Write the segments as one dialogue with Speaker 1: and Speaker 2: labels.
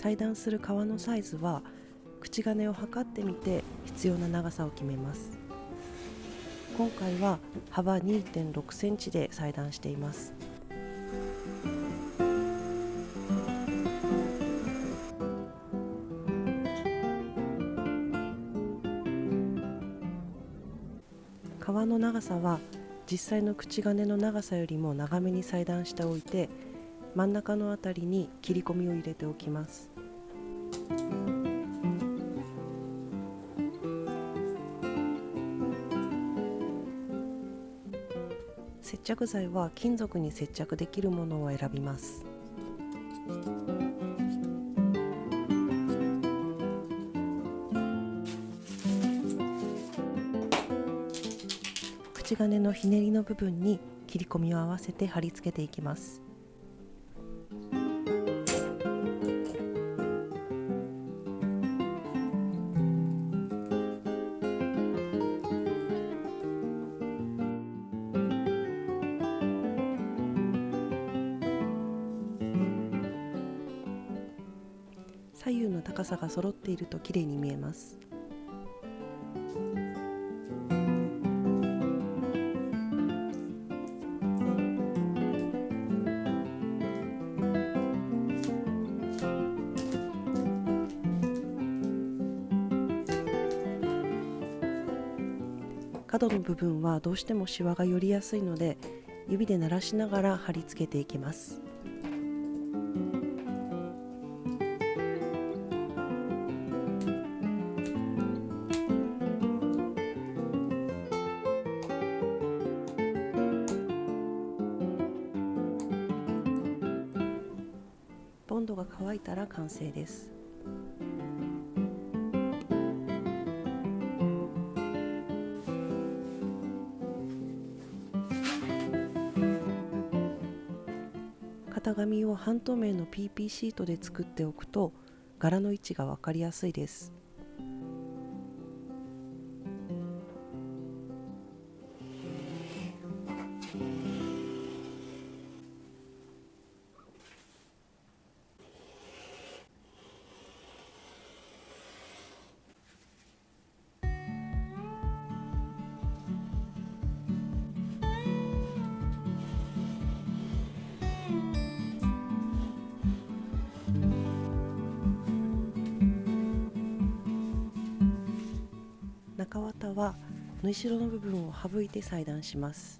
Speaker 1: 裁断する革のサイズは口金を測ってみて必要な長さを決めます。今回は幅 2.6 センチで裁断しています。革の長さは実際の口金の長さよりも長めに裁断しておいて、真ん中のあたりに切り込みを入れておきます。接着剤は金属に接着できるものを選びます。口金のひねりの部分に切り込みを合わせて貼り付けていきます。左右の高さが揃っているときれいに見えます。角の部分はどうしてもシワが寄りやすいので、指で鳴らしながら貼り付けていきます。ボンドが乾いたら完成です。型紙を半透明の PP シートで作っておくと柄の位置が分かりやすいです。中綿は縫い代の部分を省いて裁断します。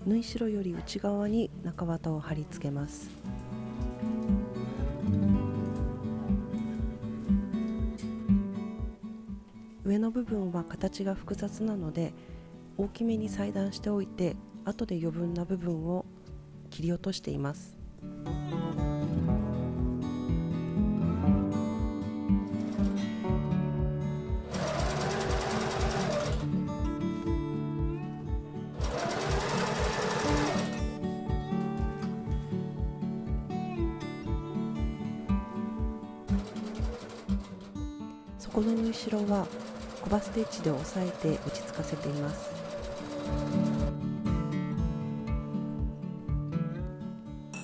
Speaker 1: 縫い代より内側に中綿を貼り付けます。上の部分は形が複雑なので大きめに裁断しておいて、後で余分な部分を切り落としています。底の縫い代はコバステッチで押さえて落ち着かせています。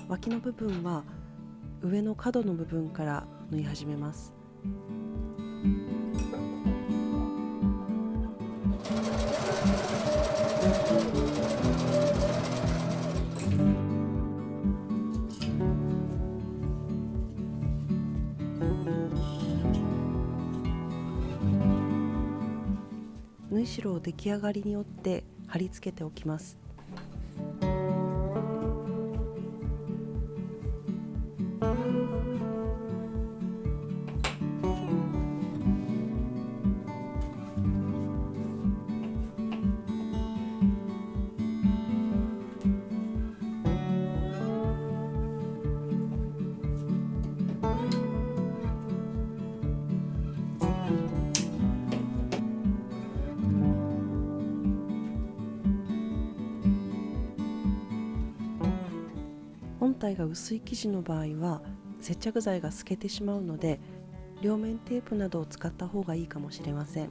Speaker 1: 脇の部分は上の角の部分から縫い始めます。縫い代を出来上がりによって貼り付けておきます。体が薄い生地の場合は接着剤が透けてしまうので、両面テープなどを使った方がいいかもしれません。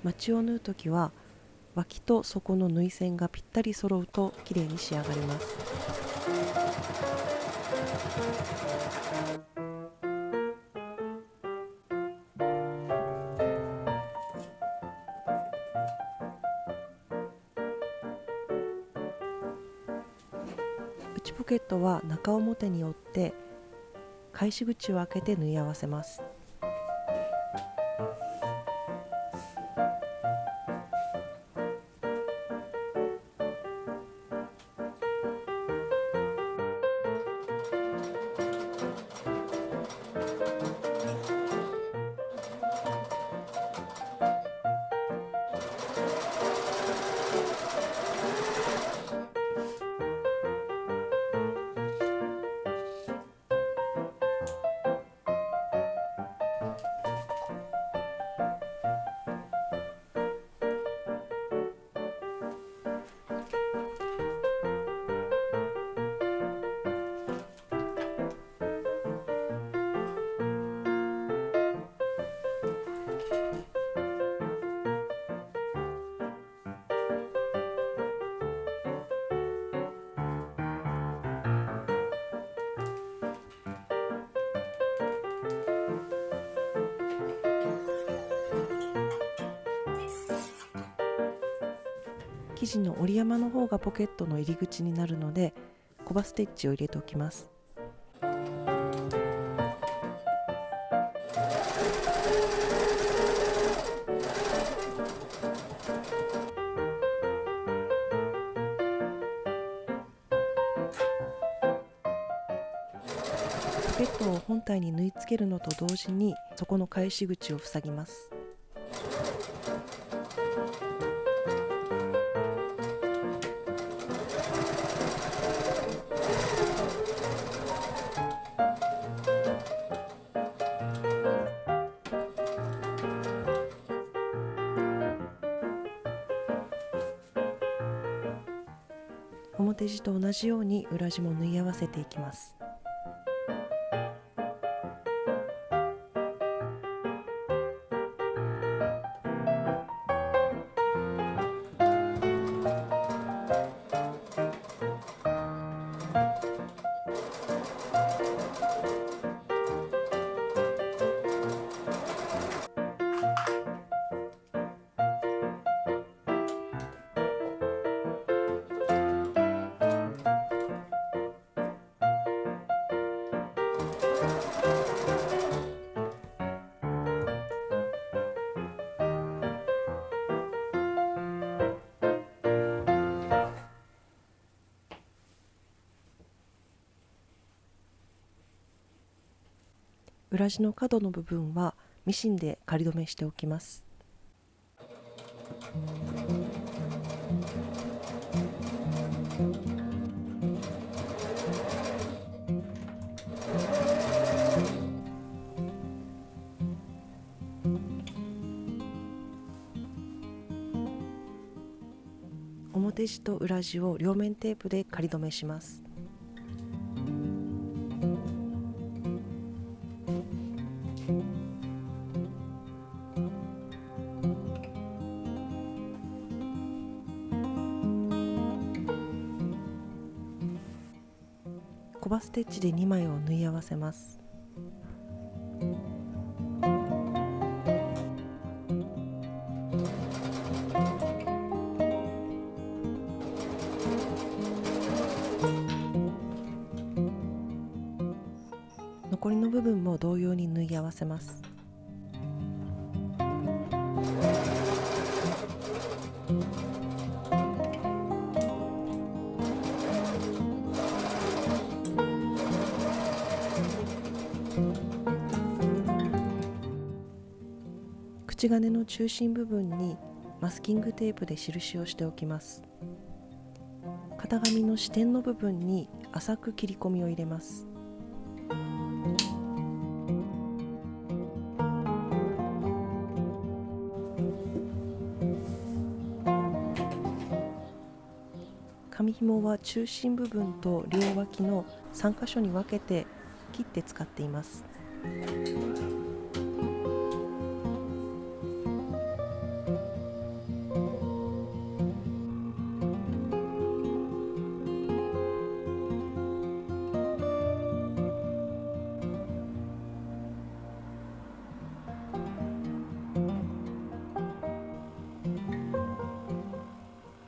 Speaker 1: マチを縫うときは脇と底の縫い線がぴったり揃うときれいに仕上がります。内ポケットは中表に折って返し口を開けて縫い合わせます。生地の折り山の方がポケットの入り口になるので、コバステッチを入れておきます。ポケットを本体に縫い付けるのと同時に底の返し口を塞ぎます。表地と同じように裏地も縫い合わせていきます。裏地の角の部分はミシンで仮止めしておきます。表地と裏地を両面テープで仮止めします。コバステッチで2枚を縫い合わせます。残りの部分も同様に縫い合わせます。口金の中心部分にマスキングテープで印をしておきます。型紙の支点の部分に浅く切り込みを入れます。紐は中心部分と両脇の3箇所に分けて切って使っています。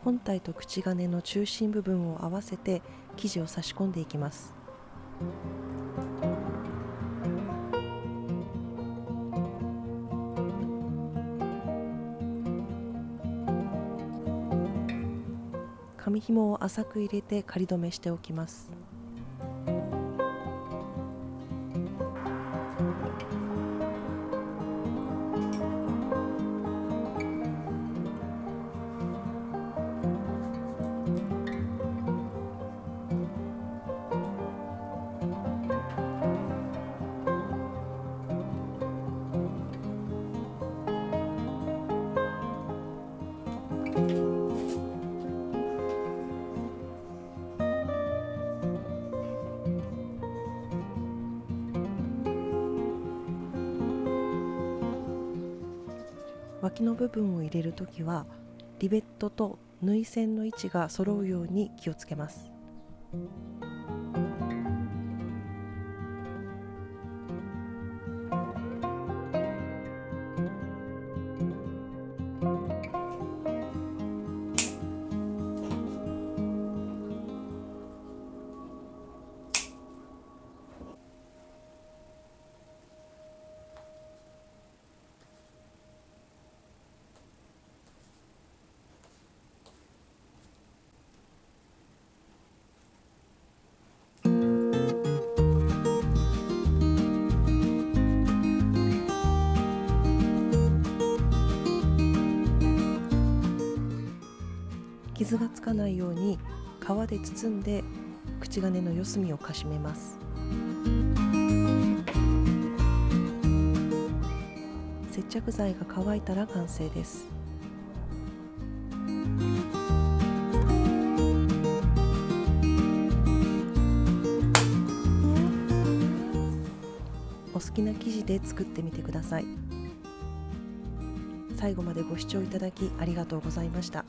Speaker 1: 本体と口金の中心部分を合わせて生地を差し込んでいきます。紙紐を浅く入れて仮止めしておきます。脇の部分を入れるときはリベットと縫い線の位置が揃うように気をつけます。傷がつかないように皮で包んで口金の四隅をかしめます。接着剤が乾いたら完成です。お好きな生地で作ってみてください。最後までご視聴いただきありがとうございました。